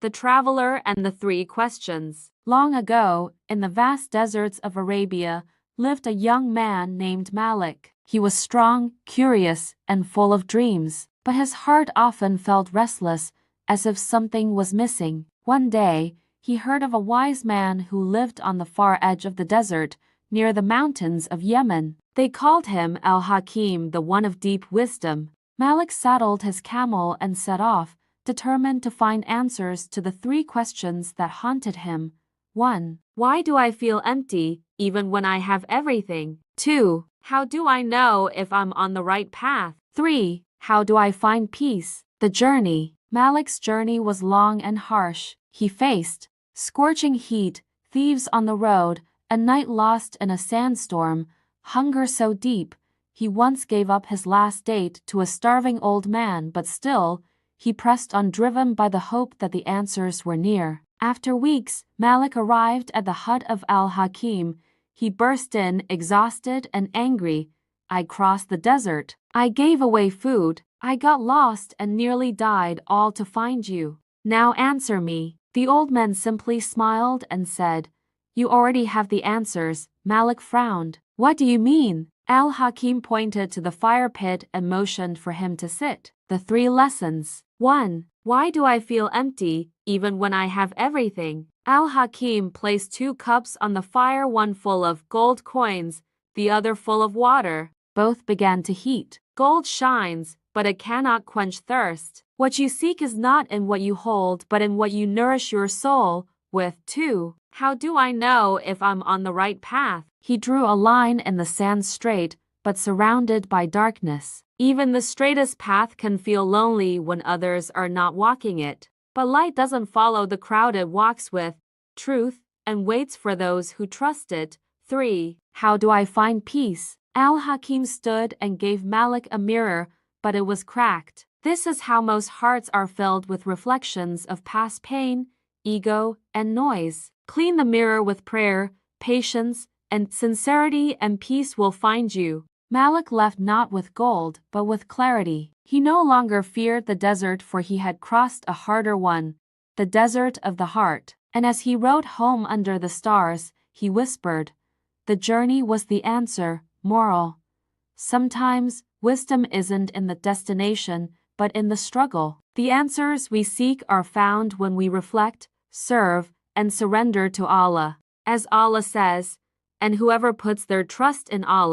The Traveler and the Three Questions. Long ago, in the vast deserts of Arabia, lived a young man named Malik. He was strong, curious, and full of dreams, but his heart often felt restless, as if something was missing. One day, he heard of a wise man who lived on the far edge of the desert, near the mountains of Yemen. They called him Al-Hakim, the one of deep wisdom. Malik saddled his camel and set off, determined to find answers to the three questions that haunted him. 1. Why do I feel empty, even when I have everything? 2. How do I know if I'm on the right path? 3. How do I find peace? The journey. Malik's journey was long and harsh. He faced scorching heat, thieves on the road, a night lost in a sandstorm, hunger so deep. He once gave up his last date to a starving old man, but still, he pressed on, driven by the hope that the answers were near. After weeks, Malik arrived at the hut of Al-Hakim. He burst in, exhausted and angry. I crossed the desert. I gave away food. I got lost and nearly died, all to find you. Now answer me. The old man simply smiled and said, You already have the answers. Malik frowned. What do you mean? Al-Hakim pointed to the fire pit and motioned for him to sit. The three lessons. 1. Why do I feel empty, even when I have everything? Al-Hakim placed 2 cups on the fire, one full of gold coins, the other full of water. Both began to heat. Gold shines, but it cannot quench thirst. What you seek is not in what you hold, but in what you nourish your soul with. 2. How do I know if I'm on the right path? He drew a line in the sand, straight, but surrounded by darkness. Even the straightest path can feel lonely when others are not walking it. But light doesn't follow the crowd, it walks with truth and waits for those who trust it. 3. How do I find peace? Al-Hakim stood and gave Malik a mirror, but it was cracked. This is how most hearts are filled with reflections of past pain, ego, and noise. Clean the mirror with prayer, patience, and sincerity, and peace will find you. Malik left not with gold, but with clarity. He no longer feared the desert, for he had crossed a harder one, the desert of the heart. And as he rode home under the stars, he whispered, The journey was the answer. Moral. Sometimes, wisdom isn't in the destination, but in the struggle. The answers we seek are found when we reflect, serve, and surrender to Allah. As Allah says, and whoever puts their trust in Allah